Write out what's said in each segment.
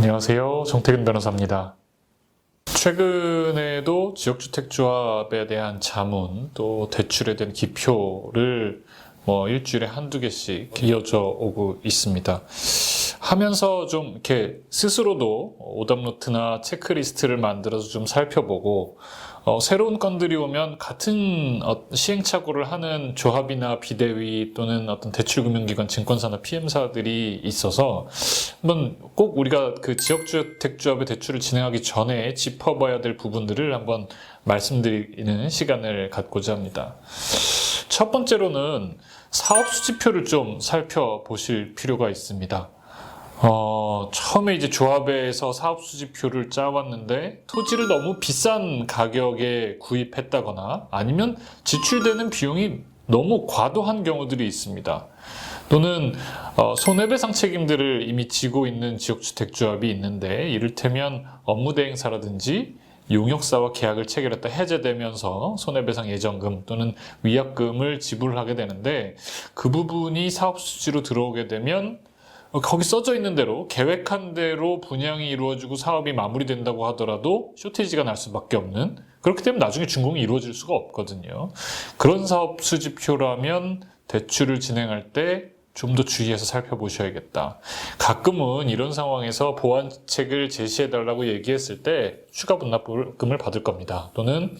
안녕하세요. 정태근 변호사입니다. 최근에도 지역주택조합에 대한 자문 또 대출에 대한 기표를 일주일에 한두 개씩 이어져 오고 있습니다. 하면서 좀 이렇게 스스로도 오답노트나 체크리스트를 만들어서 좀 살펴보고 새로운 건들이 오면 같은 시행착오를 하는 조합이나 비대위 또는 어떤 대출금융기관, 증권사나 PM사들이 있어서 한번 꼭 우리가 그 지역주택조합의 대출을 진행하기 전에 짚어봐야 될 부분들을 한번 말씀드리는 시간을 갖고자 합니다. 첫 번째로는 사업수지표를 좀 살펴보실 필요가 있습니다. 처음에 이제 조합에서 사업수지표를 짜왔는데 토지를 너무 비싼 가격에 구입했다거나 아니면 지출되는 비용이 너무 과도한 경우들이 있습니다. 또는 손해배상 책임들을 이미 지고 있는 지역주택조합이 있는데 이를테면 업무대행사라든지 용역사와 계약을 체결했다 해제되면서 손해배상 예정금 또는 위약금을 지불하게 되는데 그 부분이 사업수지로 들어오게 되면 거기 써져 있는 대로 계획한 대로 분양이 이루어지고 사업이 마무리된다고 하더라도 쇼티지가 날 수밖에 없는, 그렇기 때문에 나중에 준공이 이루어질 수가 없거든요. 그런 사업 수지표라면 대출을 진행할 때 좀 더 주의해서 살펴보셔야겠다. 가끔은 이런 상황에서 보완책을 제시해달라고 얘기했을 때 추가 분납금을 받을 겁니다. 또는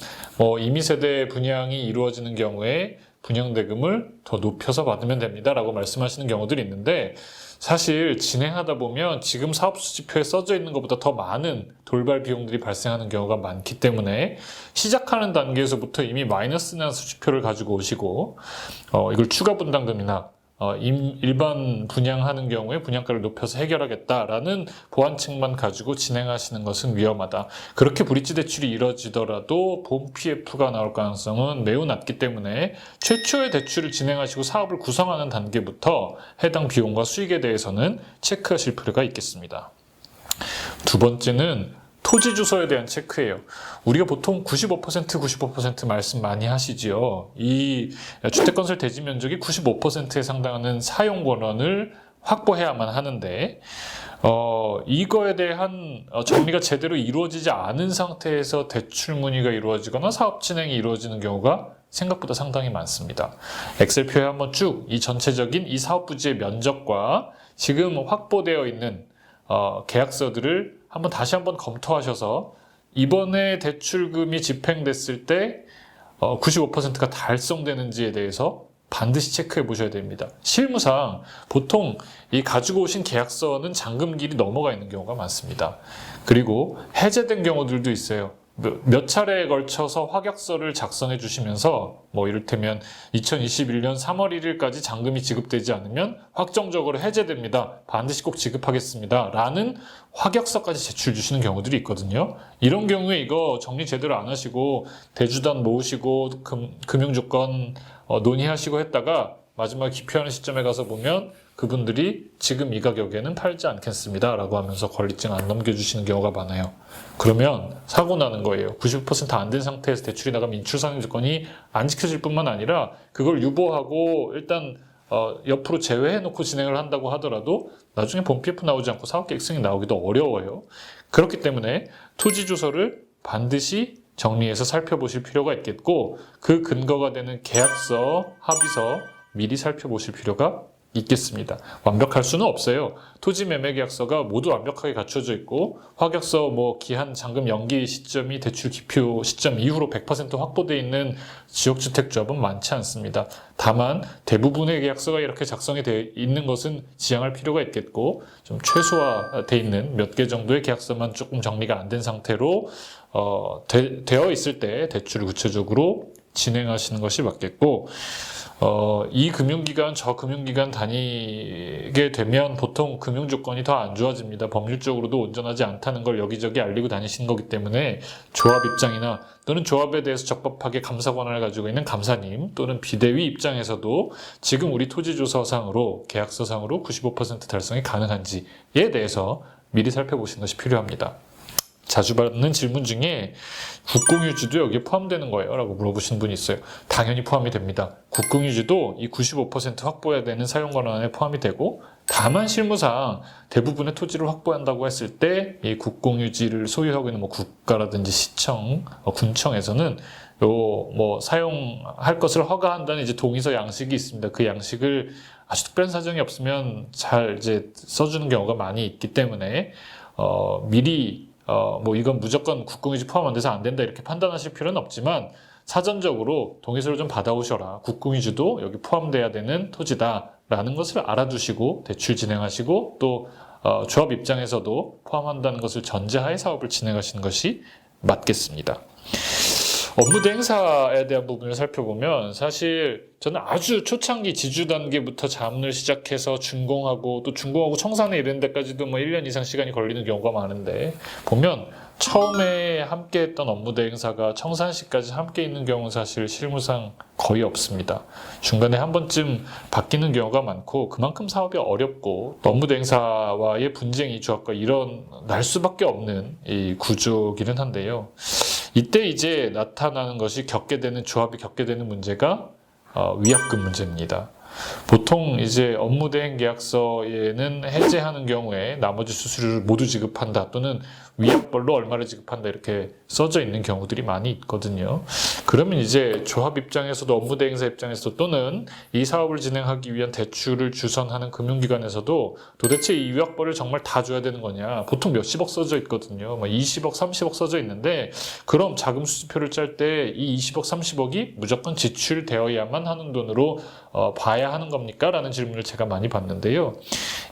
임의세대 분양이 이루어지는 경우에 분양대금을 더 높여서 받으면 됩니다 라고 말씀하시는 경우들이 있는데, 사실 진행하다 보면 지금 사업수지표에 써져 있는 것보다 더 많은 돌발 비용들이 발생하는 경우가 많기 때문에 시작하는 단계에서부터 이미 마이너스 난 수지표를 가지고 오시고 이걸 추가 분담금이나 일반 분양하는 경우에 분양가를 높여서 해결하겠다라는 보완책만 가지고 진행하시는 것은 위험하다. 그렇게 브릿지 대출이 이뤄지더라도 본 PF가 나올 가능성은 매우 낮기 때문에 최초의 대출을 진행하시고 사업을 구성하는 단계부터 해당 비용과 수익에 대해서는 체크하실 필요가 있겠습니다. 두 번째는 토지 주소에 대한 체크예요. 우리가 보통 95% 말씀 많이 하시지요. 이 주택건설 대지 면적이 95%에 상당하는 사용 권원을 확보해야만 하는데 이거에 대한 정리가 제대로 이루어지지 않은 상태에서 대출 문의가 이루어지거나 사업 진행이 이루어지는 경우가 생각보다 상당히 많습니다. 엑셀표에 한번 쭉 이 전체적인 이 사업 부지의 면적과 지금 확보되어 있는 계약서들을 다시 한번 검토하셔서 이번에 대출금이 집행됐을 때 95%가 달성되는지에 대해서 반드시 체크해 보셔야 됩니다. 실무상 보통 이 가지고 오신 계약서는 잔금길이 넘어가 있는 경우가 많습니다. 그리고 해제된 경우들도 있어요. 몇 차례에 걸쳐서 확약서를 작성해 주시면서 이를테면 2021년 3월 1일까지 잔금이 지급되지 않으면 확정적으로 해제됩니다. 반드시 꼭 지급하겠습니다. 라는 확약서까지 제출 주시는 경우들이 있거든요. 이런 경우에 이거 정리 제대로 안 하시고 대주단 모으시고 금융조건 논의하시고 했다가 마지막에 기표하는 시점에 가서 보면 그분들이 지금 이 가격에는 팔지 않겠습니다 라고 하면서 권리증 안 넘겨주시는 경우가 많아요. 그러면 사고 나는 거예요. 95% 안 된 상태에서 대출이 나가면 인출상환 조건이 안 지켜질 뿐만 아니라 그걸 유보하고 일단 옆으로 제외해놓고 진행을 한다고 하더라도 나중에 본 PF 나오지 않고 사업계획 승인 나오기도 어려워요. 그렇기 때문에 토지 주소를 반드시 정리해서 살펴보실 필요가 있겠고, 그 근거가 되는 계약서, 합의서 미리 살펴보실 필요가 있겠습니다. 완벽할 수는 없어요. 토지 매매 계약서가 모두 완벽하게 갖춰져 있고 확약서 기한 잔금 연기 시점이 대출 기표 시점 이후로 100% 확보되어 있는 지역주택조합은 많지 않습니다. 다만 대부분의 계약서가 이렇게 작성이 되어 있는 것은 지양할 필요가 있겠고, 좀 최소화되어 있는 몇 개 정도의 계약서만 조금 정리가 안 된 상태로 되어 있을 때 대출을 구체적으로 진행하시는 것이 맞겠고, 이 금융기관 저 금융기관 다니게 되면 보통 금융조건이 더 안 좋아집니다. 법률적으로도 온전하지 않다는 걸 여기저기 알리고 다니시는 거기 때문에 조합 입장이나 또는 조합에 대해서 적법하게 감사 권한을 가지고 있는 감사님 또는 비대위 입장에서도 지금 우리 토지조서상으로 계약서상으로 95% 달성이 가능한지에 대해서 미리 살펴보시는 것이 필요합니다. 자주 받는 질문 중에 국공유지도 여기에 포함되는 거예요 라고 물어보시는 분이 있어요. 당연히 포함이 됩니다. 국공유지도 이 95% 확보해야 되는 사용권한에 포함이 되고 다만 실무상 대부분의 토지를 확보한다고 했을 때 이 국공유지를 소유하고 있는 뭐 국가라든지 시청, 군청에서는 요 뭐 사용할 것을 허가한다는 이제 동의서 양식이 있습니다. 그 양식을 아주 특별한 사정이 없으면 잘 이제 써주는 경우가 많이 있기 때문에 미리 뭐 이건 무조건 국공유지 포함 안 돼서 안 된다 이렇게 판단하실 필요는 없지만 사전적으로 동의서를 좀 받아오셔라. 국공유지도 여기 포함돼야 되는 토지다라는 것을 알아두시고 대출 진행하시고 또 조합 입장에서도 포함한다는 것을 전제하에 사업을 진행하시는 것이 맞겠습니다. 업무 대행사에 대한 부분을 살펴보면 사실 저는 아주 초창기 지주 단계부터 자문을 시작해서 준공하고 또 준공하고 청산에 이르는 데까지도 뭐 1년 이상 시간이 걸리는 경우가 많은데 보면 처음에 함께 했던 업무 대행사가 청산 시까지 함께 있는 경우는 사실 실무상 거의 없습니다. 중간에 한 번쯤 바뀌는 경우가 많고 그만큼 사업이 어렵고 업무 대행사와의 분쟁이 조합과 일어날 수밖에 없는 이 구조기는 한데요. 이때 이제 나타나는 것이 조합이 겪게 되는 문제가 위약금 문제입니다. 보통 이제 업무 대행 계약서에는 해제하는 경우에 나머지 수수료를 모두 지급한다 또는 위약벌로 얼마를 지급한다 이렇게 써져 있는 경우들이 많이 있거든요. 그러면 이제 조합 입장에서도 업무 대행사 입장에서도 또는 이 사업을 진행하기 위한 대출을 주선하는 금융기관에서도 도대체 이 위약벌을 정말 다 줘야 되는 거냐. 보통 몇십억 써져 있거든요. 뭐 20억, 30억 써져 있는데 그럼 자금 수수표를 짤 때 이 20억, 30억이 무조건 지출되어야만 하는 돈으로 봐야 하는 겁니까? 라는 질문을 제가 많이 받는데요.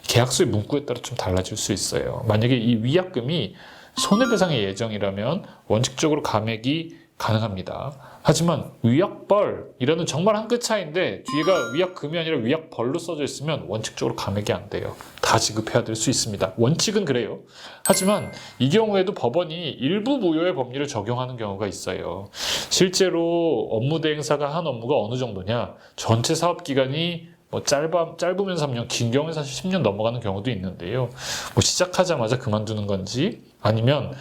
계약서의 문구에 따라 좀 달라질 수 있어요. 만약에 이 위약금이 손해배상의 예정이라면 원칙적으로 감액이 가능합니다. 하지만 위약벌이라는 정말 한 끗 차이인데 뒤에가 위약금이 아니라 위약벌로 써져 있으면 원칙적으로 감액이 안 돼요. 다 지급해야 될 수 있습니다. 원칙은 그래요. 하지만 이 경우에도 법원이 일부 무효의 법리를 적용하는 경우가 있어요. 실제로 업무 대행사가 한 업무가 어느 정도냐? 전체 사업 기간이 뭐 짧으면 3년, 긴 경우에 사실 10년 넘어가는 경우도 있는데요. 뭐 시작하자마자 그만두는 건지 아니면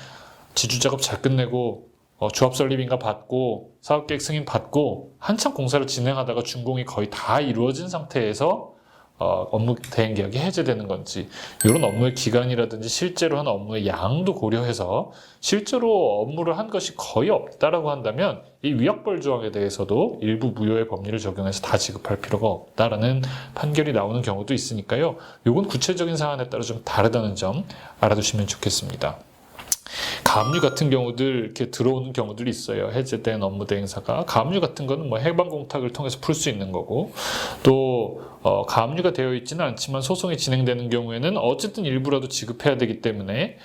지주작업 잘 끝내고 조합 설립인가 받고 사업계획 승인 받고 한참 공사를 진행하다가 준공이 거의 다 이루어진 상태에서 업무 대행 계약이 해제되는 건지 이런 업무의 기간이라든지 실제로 한 업무의 양도 고려해서 실제로 업무를 한 것이 거의 없다라고 한다면 이 위약벌 조항에 대해서도 일부 무효의 법리를 적용해서 다 지급할 필요가 없다라는 판결이 나오는 경우도 있으니까요. 이건 구체적인 사안에 따라 좀 다르다는 점 알아두시면 좋겠습니다. 가압류 같은 경우들 이렇게 들어오는 경우들이 있어요. 해제된 업무 대행사가 가압류 같은 거는 뭐 해방 공탁을 통해서 풀 수 있는 거고 또 가압류가 되어 있지는 않지만 소송이 진행되는 경우에는 어쨌든 일부라도 지급해야 되기 때문에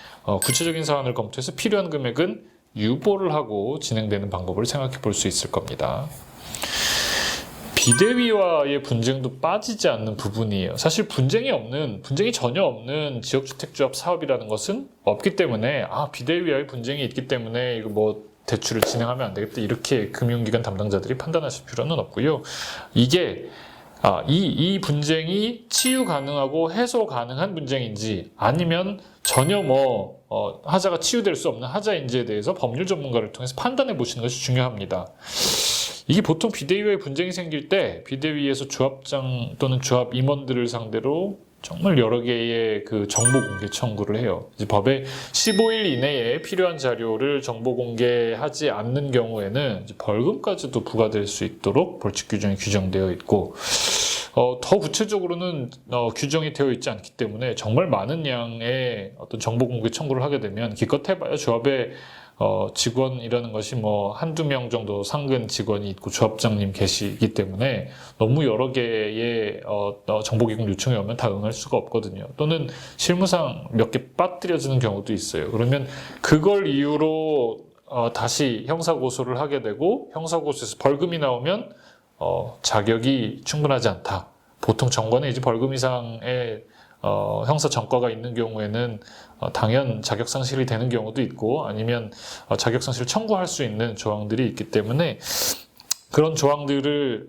구체적인 사안을 검토해서 필요한 금액은 유보를 하고 진행되는 방법을 생각해 볼 수 있을 겁니다. 비대위와의 분쟁도 빠지지 않는 부분이에요. 사실 분쟁이 전혀 없는 지역주택조합 사업이라는 것은 없기 때문에 비대위와의 분쟁이 있기 때문에 이거 뭐 대출을 진행하면 안 되겠다 이렇게 금융기관 담당자들이 판단하실 필요는 없고요. 이게 이 분쟁이 치유 가능하고 해소 가능한 분쟁인지 아니면 전혀 하자가 치유될 수 없는 하자인지에 대해서 법률 전문가를 통해서 판단해 보시는 것이 중요합니다. 이게 보통 비대위와의 분쟁이 생길 때 비대위에서 조합장 또는 조합 임원들을 상대로 정말 여러 개의 그 정보 공개 청구를 해요. 이제 법에 15일 이내에 필요한 자료를 정보 공개하지 않는 경우에는 이제 벌금까지도 부과될 수 있도록 벌칙 규정이 규정되어 있고 더 구체적으로는 규정이 되어 있지 않기 때문에 정말 많은 양의 어떤 정보 공개 청구를 하게 되면 기껏 해봐야 조합의 직원이라는 것이 뭐 한두 명 정도 상근 직원이 있고 조합장님 계시기 때문에 너무 여러 개의 정보기공 요청이 오면 다 응할 수가 없거든요. 또는 실무상 몇 개 빠뜨려지는 경우도 있어요. 그러면 그걸 이유로 다시 형사고소를 하게 되고 형사고소에서 벌금이 나오면 자격이 충분하지 않다. 보통 정관에 이제 벌금 이상의 형사 전과가 있는 경우에는 당연 자격 상실이 되는 경우도 있고 아니면 자격 상실을 청구할 수 있는 조항들이 있기 때문에 그런 조항들을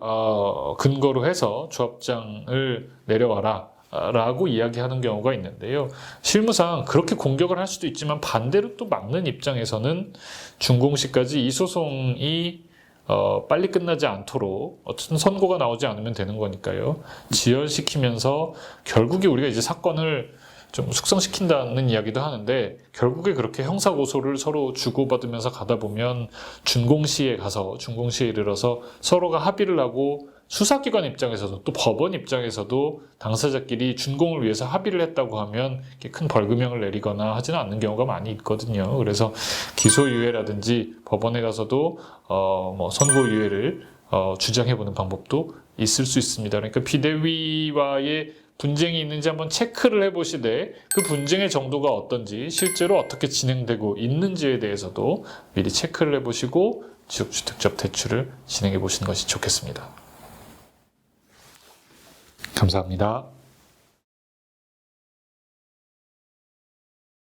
근거로 해서 조합장을 내려와라 라고 이야기하는 경우가 있는데요. 실무상 그렇게 공격을 할 수도 있지만 반대로 또 막는 입장에서는 준공시까지 이 소송이 빨리 끝나지 않도록 어쨌든 선고가 나오지 않으면 되는 거니까요. 지연시키면서 결국에 우리가 이제 사건을 좀 숙성시킨다는 이야기도 하는데 결국에 그렇게 형사고소를 서로 주고받으면서 가다 보면 준공시에 이르러서 서로가 합의를 하고 수사기관 입장에서도 또 법원 입장에서도 당사자끼리 준공을 위해서 합의를 했다고 하면 이렇게 큰 벌금형을 내리거나 하지는 않는 경우가 많이 있거든요. 그래서 기소유예라든지 법원에 가서도 뭐 선고유예를 주장해보는 방법도 있을 수 있습니다. 그러니까 비대위와의 분쟁이 있는지 한번 체크를 해보시되 그 분쟁의 정도가 어떤지 실제로 어떻게 진행되고 있는지에 대해서도 미리 체크를 해보시고 지역주택적 대출을 진행해 보시는 것이 좋겠습니다. 감사합니다.